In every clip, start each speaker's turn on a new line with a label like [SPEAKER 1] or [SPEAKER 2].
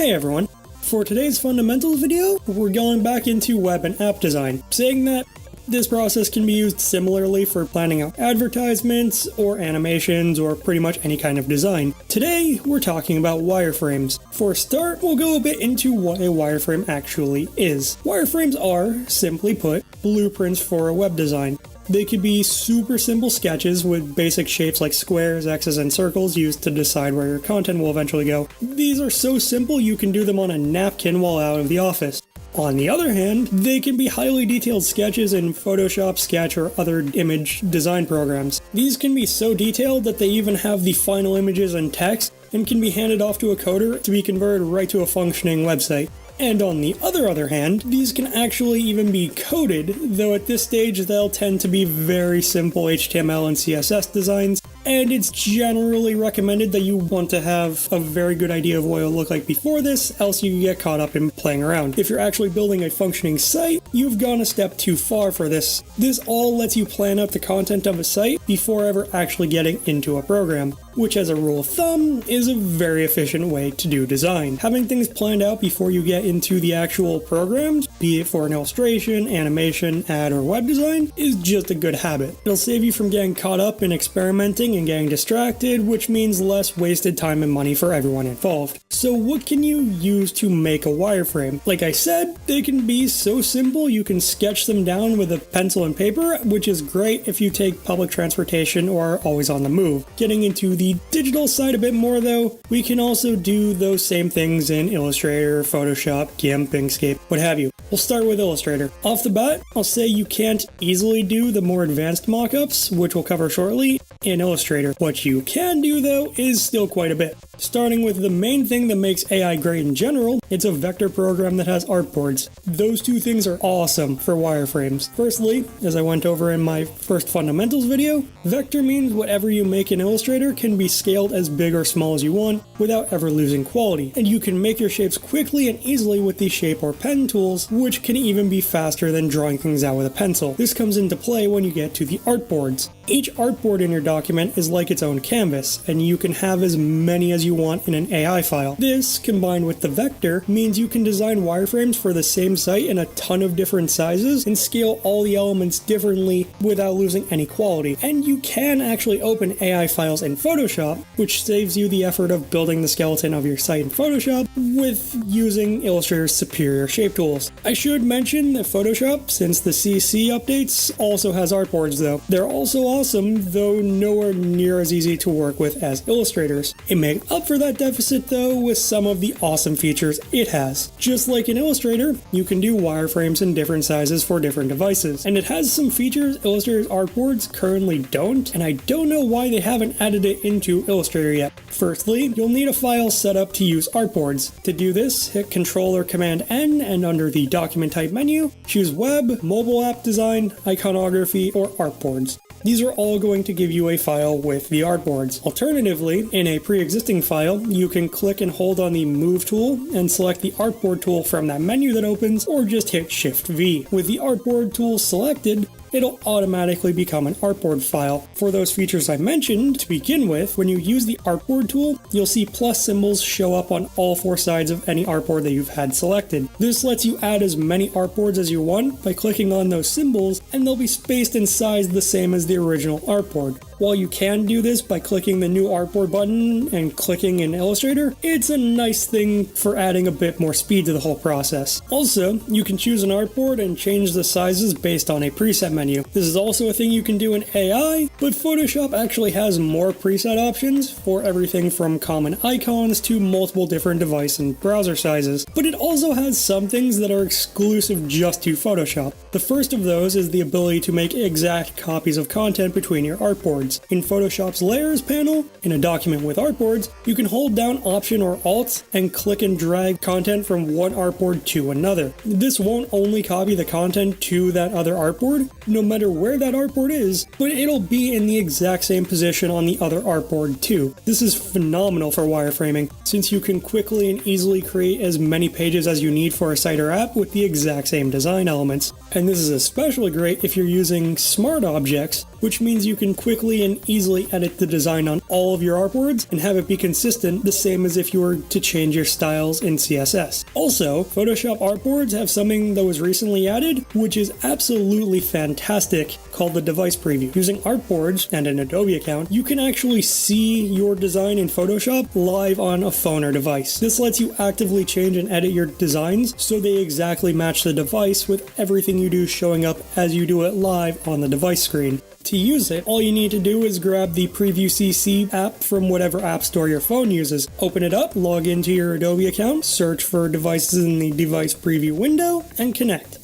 [SPEAKER 1] Hey everyone, for today's fundamentals video, we're going back into web and app design, saying that this process can be used similarly for planning out advertisements or animations or pretty much any kind of design. Today, we're talking about wireframes. For a start, we'll go a bit into what a wireframe actually is. Wireframes are, simply put, blueprints for a web design. They could be super simple sketches with basic shapes like squares, X's, and circles used to decide where your content will eventually go. These are so simple you can do them on a napkin while out of the office. On the other hand, they can be highly detailed sketches in Photoshop, Sketch, or other image design programs. These can be so detailed that they even have the final images and text and can be handed off to a coder to be converted right to a functioning website. And on the other hand, these can actually even be coded, though at this stage they'll tend to be very simple HTML and CSS designs, and it's generally recommended that you want to have a very good idea of what it'll look like before this, else you get caught up in playing around. If you're actually building a functioning site, you've gone a step too far for this. This all lets you plan out the content of a site before ever actually getting into a program, which as a rule of thumb is a very efficient way to do design. Having things planned out before you get into the actual programs, be it for an illustration, animation, ad, or web design, is just a good habit. It'll save you from getting caught up in experimenting and getting distracted, which means less wasted time and money for everyone involved. So what can you use to make a wireframe? Like I said, they can be so simple you can sketch them down with a pencil and paper, which is great if you take public transportation or are always on the move. Getting into the digital side a bit more though, we can also do those same things in Illustrator, Photoshop, GIMP, Inkscape, what have you. We'll start with Illustrator. Off the bat, I'll say you can't easily do the more advanced mockups, which we'll cover shortly, in Illustrator. What you can do though is still quite a bit. Starting with the main thing that makes AI great in general, it's a vector program that has artboards. Those two things are awesome for wireframes. Firstly, as I went over in my first fundamentals video, vector means whatever you make in Illustrator can be scaled as big or small as you want without ever losing quality. And you can make your shapes quickly and easily with the shape or pen tools, which can even be faster than drawing things out with a pencil. This comes into play when you get to the artboards. Each artboard in your document is like its own canvas, and you can have as many as you want in an AI file. This, combined with the vector, means you can design wireframes for the same site in a ton of different sizes and scale all the elements differently without losing any quality. And you can actually open AI files in Photoshop, which saves you the effort of building the skeleton of your site in Photoshop with using Illustrator's superior shape tools. I should mention that Photoshop, since the CC updates, also has artboards though. They're also awesome, though nowhere near as easy to work with as Illustrators. It makes up for that deficit though with some of the awesome features it has. Just like in Illustrator, you can do wireframes in different sizes for different devices, and it has some features Illustrator's artboards currently don't, and I don't know why they haven't added it into Illustrator yet. Firstly, you'll need a file set up to use artboards. To do this, hit Ctrl or Command N, and under the document type menu, choose Web, Mobile App Design, Iconography, or Artboards. These are all going to give you a file with the artboards. Alternatively, in a pre-existing file, you can click and hold on the Move tool and select the Artboard tool from that menu that opens, or just hit Shift-V. With the Artboard tool selected, it'll automatically become an artboard file. For those features I mentioned to begin with, when you use the artboard tool, you'll see plus symbols show up on all four sides of any artboard that you've had selected. This lets you add as many artboards as you want by clicking on those symbols, and they'll be spaced and sized the same as the original artboard. While you can do this by clicking the new artboard button and clicking in Illustrator, it's a nice thing for adding a bit more speed to the whole process. Also, you can choose an artboard and change the sizes based on a preset menu. This is also a thing you can do in AI, but Photoshop actually has more preset options for everything from common icons to multiple different device and browser sizes. But it also has some things that are exclusive just to Photoshop. The first of those is the ability to make exact copies of content between your artboards. In Photoshop's Layers panel, in a document with artboards, you can hold down Option or Alt and click and drag content from one artboard to another. This won't only copy the content to that other artboard, no matter where that artboard is, but it'll be in the exact same position on the other artboard too. This is phenomenal for wireframing, since you can quickly and easily create as many pages as you need for a site or app with the exact same design elements. And this is especially great if you're using smart objects, which means you can quickly and easily edit the design on all of your artboards and have it be consistent, the same as if you were to change your styles in CSS. Also, Photoshop artboards have something that was recently added, which is absolutely fantastic, called the device preview. Using Artboards and an Adobe account, you can actually see your design in Photoshop live on a phone or device. This lets you actively change and edit your designs so they exactly match the device, with everything you do showing up as you do it live on the device screen. To use it, all you need to do is grab the Preview CC app from whatever app store your phone uses, open it up, log into your Adobe account, search for devices in the device preview window, and connect.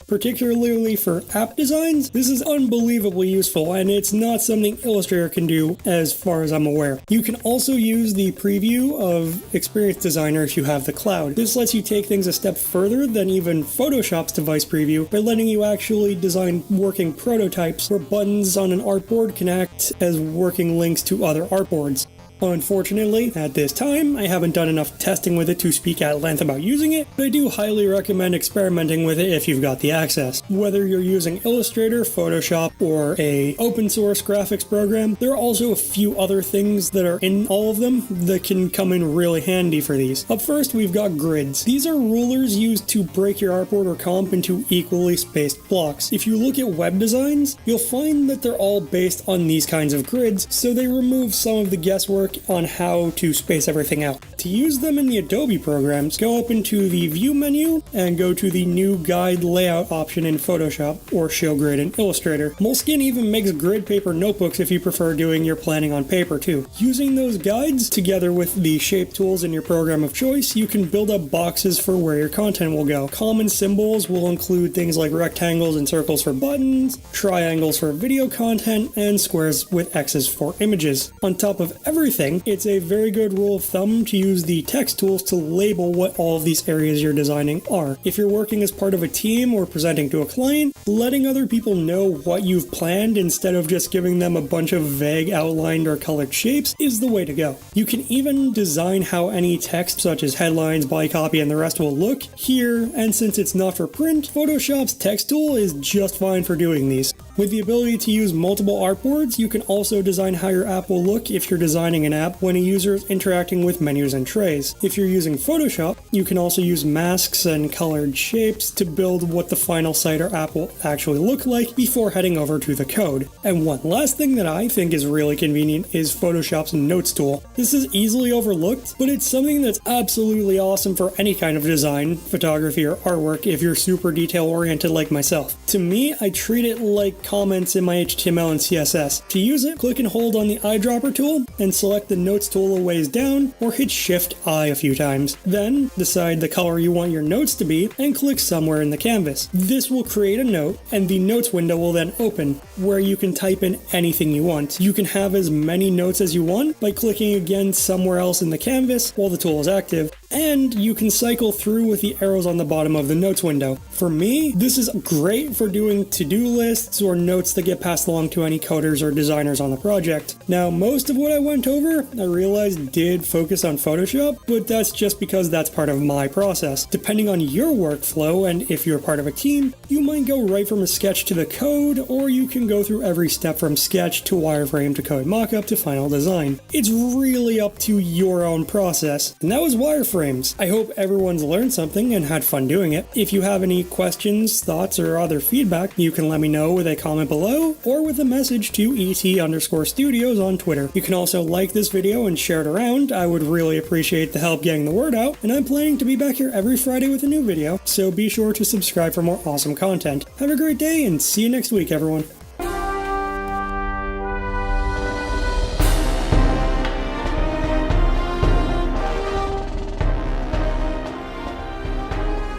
[SPEAKER 1] Particularly for app designs, this is unbelievably useful, and it's not something Illustrator can do as far as I'm aware. You can also use the preview of Experience Designer if you have the cloud. This lets you take things a step further than even Photoshop's device preview by letting you actually design working prototypes where buttons on an artboard can act as working links to other artboards. Unfortunately, at this time, I haven't done enough testing with it to speak at length about using it, but I do highly recommend experimenting with it if you've got the access. Whether you're using Illustrator, Photoshop, or a open source graphics program, there are also a few other things that are in all of them that can come in really handy for these. Up first, we've got grids. These are rulers used to break your artboard or comp into equally spaced blocks. If you look at web designs, you'll find that they're all based on these kinds of grids, so they remove some of the guesswork on how to space everything out. To use them in the Adobe programs, go up into the View menu and go to the New Guide Layout option in Photoshop, or Show Grid in Illustrator. Moleskine even makes grid paper notebooks if you prefer doing your planning on paper too. Using those guides, together with the shape tools in your program of choice, you can build up boxes for where your content will go. Common symbols will include things like rectangles and circles for buttons, triangles for video content, and squares with X's for images. On top of everything, it's a very good rule of thumb to use the text tools to label what all of these areas you're designing are. If you're working as part of a team or presenting to a client, letting other people know what you've planned instead of just giving them a bunch of vague outlined or colored shapes is the way to go. You can even design how any text such as headlines, body copy, and the rest will look here, and since it's not for print, Photoshop's text tool is just fine for doing these. With the ability to use multiple artboards, you can also design how your app will look if you're designing an app when a user is interacting with menus and trays. If you're using Photoshop, you can also use masks and colored shapes to build what the final site or app will actually look like before heading over to the code. And one last thing that I think is really convenient is Photoshop's Notes tool. This is easily overlooked, but it's something that's absolutely awesome for any kind of design, photography, or artwork if you're super detail-oriented like myself. To me, I treat it like comments in my HTML and CSS. To use it, click and hold on the Eyedropper tool and select the Notes tool a ways down, or hit Shift-I a few times. Then, decide the color you want your notes to be and click somewhere in the canvas. This will create a note, and the Notes window will then open, where you can type in anything you want. You can have as many notes as you want by clicking again somewhere else in the canvas while the tool is active, and you can cycle through with the arrows on the bottom of the Notes window. For me, this is great for doing to-do lists or notes that get passed along to any coders or designers on the project. Now, most of what I went over, I realized did focus on Photoshop, but that's just because that's part of my process. Depending on your workflow, and if you're part of a team, you might go right from a sketch to the code, or you can go through every step from sketch to wireframe to code mockup to final design. It's really up to your own process. And that was wireframes. I hope everyone's learned something and had fun doing it. If you have any questions, thoughts, or other feedback, you can let me know with a comment below or with a message to ET_studios on Twitter. You can also like this video and share it around. I would really appreciate the help getting the word out, and I'm planning to be back here every Friday with a new video, so be sure to subscribe for more awesome content. Have a great day and see you next week, everyone.